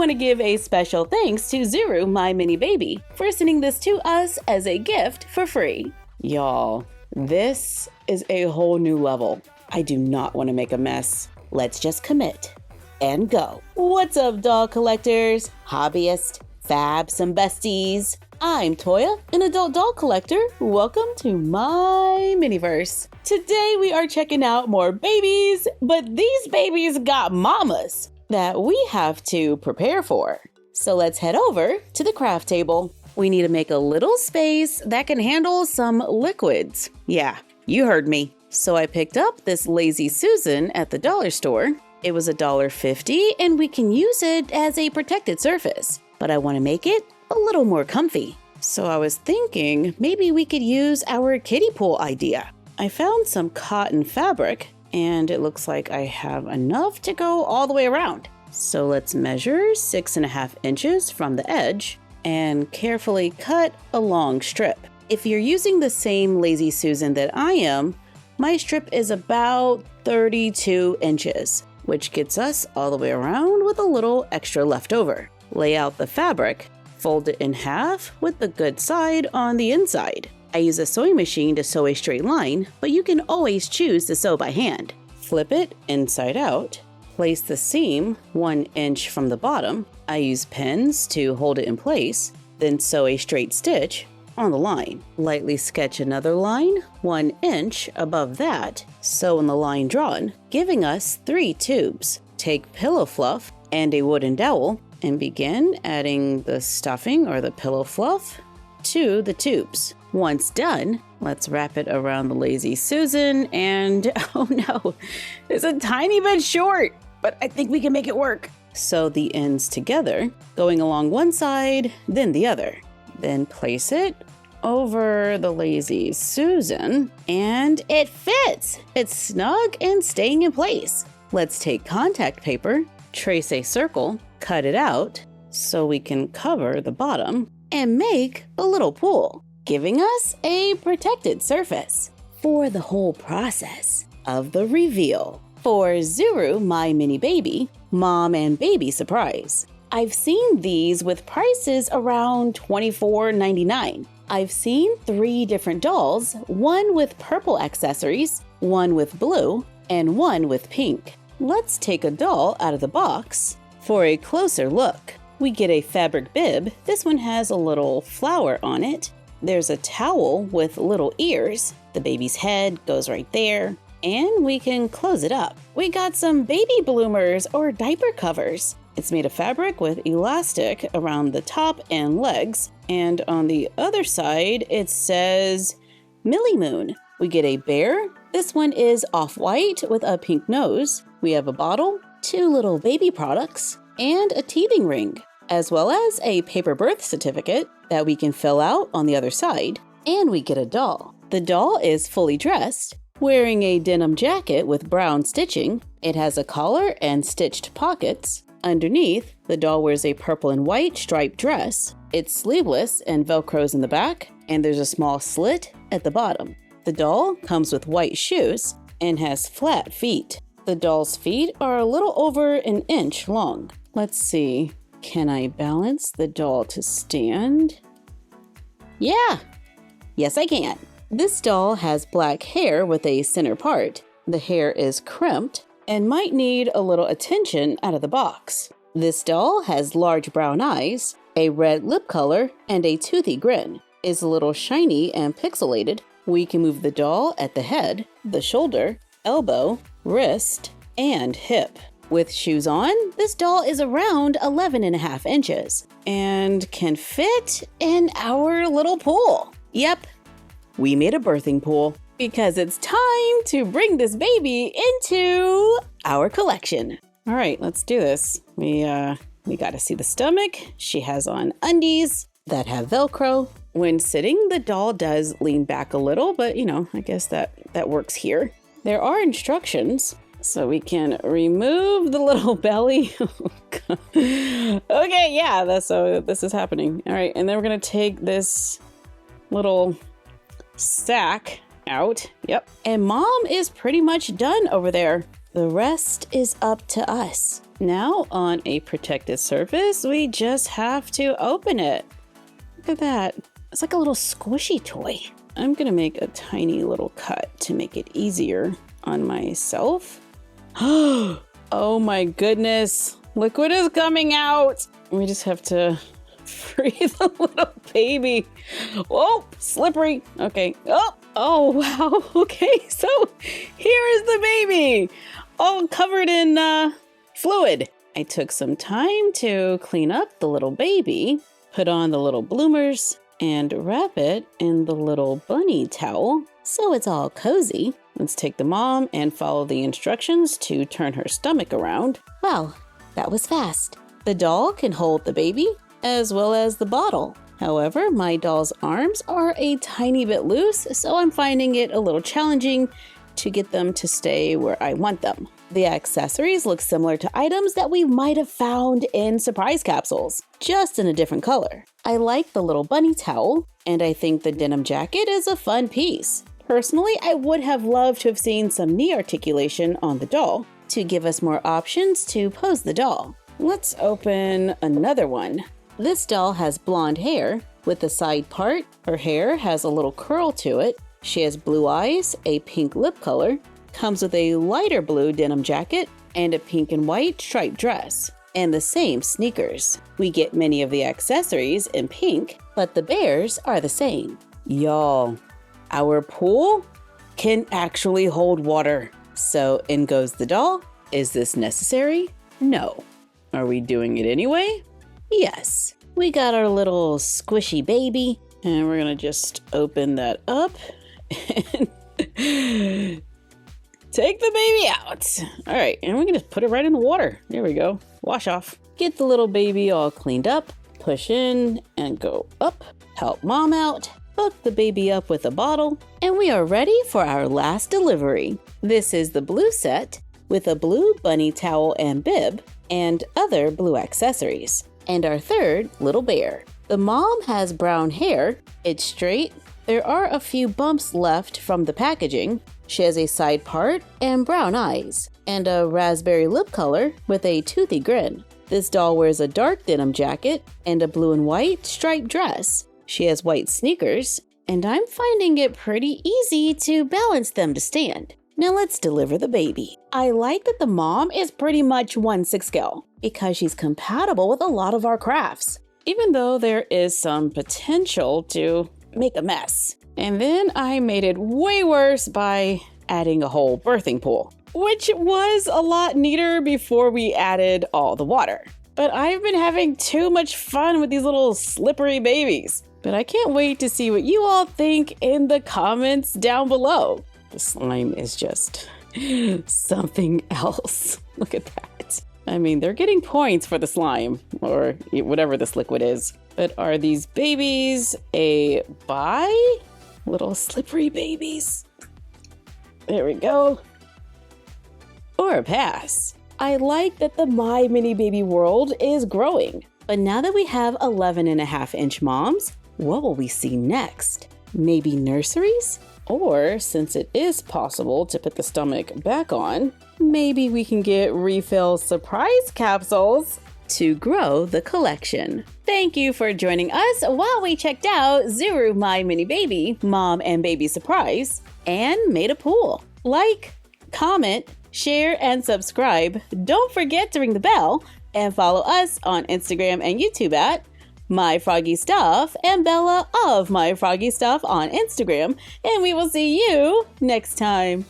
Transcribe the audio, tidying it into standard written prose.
want to give a special thanks to Zuru, my mini baby, for sending this to us as a gift for free. Y'all, this is a whole new level. I do not want to make a mess. Let's just commit and go. What's up, doll collectors, hobbyists, fabs, and besties? I'm Toya, an adult doll collector. Welcome to my miniverse. Today we are checking out more babies, but these babies got mamas that we have to prepare for. So let's head over to the craft table. We need to make a little space that can handle some liquids. Yeah, you heard me. So I picked up this Lazy Susan at the dollar store. It was $1.50 and we can use it as a protected surface, but I want to make it a little more comfy. So I was thinking maybe we could use our kiddie pool idea. I found some cotton fabric and it looks like I have enough to go all the way around. So let's measure 6.5 inches from the edge and carefully cut a long strip. If you're using the same Lazy Susan that I am, my strip is about 32 inches, which gets us all the way around with a little extra left over. Lay out the fabric, fold it in half with the good side on the inside. I use a sewing machine to sew a straight line, but you can always choose to sew by hand. Flip it inside out, place the seam 1 inch from the bottom. I use pins to hold it in place, then sew a straight stitch on the line. Lightly sketch another line 1 inch above that, sew in the line drawn, giving us 3 tubes. Take pillow fluff and a wooden dowel and begin adding the stuffing or the pillow fluff to the tubes. Once done, let's wrap it around the Lazy Susan and oh no, it's a tiny bit short, but I think we can make it work. Sew the ends together, going along one side, then the other. Then place it over the Lazy Susan and it fits. It's snug and staying in place. Let's take contact paper, trace a circle, cut it out so we can cover the bottom and make a little pool, giving us a protected surface for the whole process of the reveal. For Zuru, my mini baby, mom and baby surprise. I've seen these with prices around $24.99. I've seen 3 different dolls, one with purple accessories, one with blue, and one with pink. Let's take a doll out of the box for a closer look. We get a fabric bib. This one has a little flower on it. There's a towel with little ears. The baby's head goes right there. And we can close it up. We got some baby bloomers or diaper covers. It's made of fabric with elastic around the top and legs. And on the other side, it says Millie Moon. We get a bear. This one is off-white with a pink nose. We have a bottle, 2 little baby products, and a teething ring, as well as a paper birth certificate that we can fill out on the other side. And we get a doll. The doll is fully dressed, wearing a denim jacket with brown stitching. It has a collar and stitched pockets. Underneath, the doll wears a purple and white striped dress. It's sleeveless and velcros in the back, and there's a small slit at the bottom. The doll comes with white shoes and has flat feet. The doll's feet are a little over 1 inch long. Let's see, can I balance the doll to stand? Yeah, yes I can. This doll has black hair with a center part. The hair is crimped and might need a little attention out of the box. This doll has large brown eyes, a red lip color, and a toothy grin. Is a little shiny and pixelated. We can move the doll at the head, the shoulder, elbow, wrist, and hip. With shoes on, this doll is around 11.5 inches and can fit in our little pool. Yep, we made a birthing pool because it's time to bring this baby into our collection. All right, let's do this. We got to see the stomach. She has on undies that have Velcro. When sitting, the doll does lean back a little, but I guess that works here. There are instructions, so we can remove the little belly. Okay, yeah, so this is happening. All right, and then we're gonna take this little sack out. Yep. And mom is pretty much done over there. The rest is up to us. Now, on a protected surface, we just have to open it. Look at that. It's like a little squishy toy. I'm gonna make a tiny little cut to make it easier on myself. Oh my goodness. Liquid is coming out. We just have to free the little baby. Oh, slippery. Okay. Oh, wow. Okay, so here is the baby, all covered in fluid. I took some time to clean up the little baby, put on the little bloomers, and wrap it in the little bunny towel so it's all cozy. Let's take the mom and follow the instructions to turn her stomach around. Wow, that was fast. The doll can hold the baby as well as the bottle. However, my doll's arms are a tiny bit loose, so I'm finding it a little challenging to get them to stay where I want them. The accessories look similar to items that we might have found in surprise capsules, just in a different color. I like the little bunny towel, and I think the denim jacket is a fun piece. Personally, I would have loved to have seen some knee articulation on the doll to give us more options to pose the doll. Let's open another one. This doll has blonde hair with the side part. Her hair has a little curl to it. She has blue eyes, a pink lip color, comes with a lighter blue denim jacket, and a pink and white striped dress, and the same sneakers. We get many of the accessories in pink, but the bears are the same. Y'all, our pool can actually hold water. So in goes the doll. Is this necessary? No. Are we doing it anyway? Yes. We got our little squishy baby, and we're gonna just open that up and take the baby out. All right, and we can just put it right in the water. There we go. Wash off. Get the little baby all cleaned up, push in and go up, help mom out, hook the baby up with a bottle, and we are ready for our last delivery. This is the blue set with a blue bunny towel and bib and other blue accessories, and our third little bear. The mom has brown hair. It's straight. There are a few bumps left from the packaging. She has a side part and brown eyes, and a raspberry lip color with a toothy grin. This doll wears a dark denim jacket and a blue and white striped dress. She has white sneakers, and I'm finding it pretty easy to balance them to stand. Now let's deliver the baby. I like that the mom is pretty much 1/6 scale because she's compatible with a lot of our crafts, even though there is some potential to make a mess. And then I made it way worse by adding a whole birthing pool, which was a lot neater before we added all the water. But I've been having too much fun with these little slippery babies. But I can't wait to see what you all think in the comments down below. The slime is just something else. Look at that. I mean, they're getting points for the slime, or whatever this liquid is. But are these babies a buy? Little slippery babies. There we go. Or a pass. I like that the My Mini Baby world is growing. But now that we have 11.5-inch moms, what will we see next? Maybe nurseries? Or, since it is possible to put the stomach back on, maybe we can get refill surprise capsules to grow the collection. Thank you for joining us while we checked out Zuru My Mini Baby Mom and Baby Surprise and made a pool. Like, comment, share, and subscribe. Don't forget to ring the bell and follow us on Instagram and YouTube at MyFroggyStuff and Bella of MyFroggyStuff on Instagram. And we will see you next time.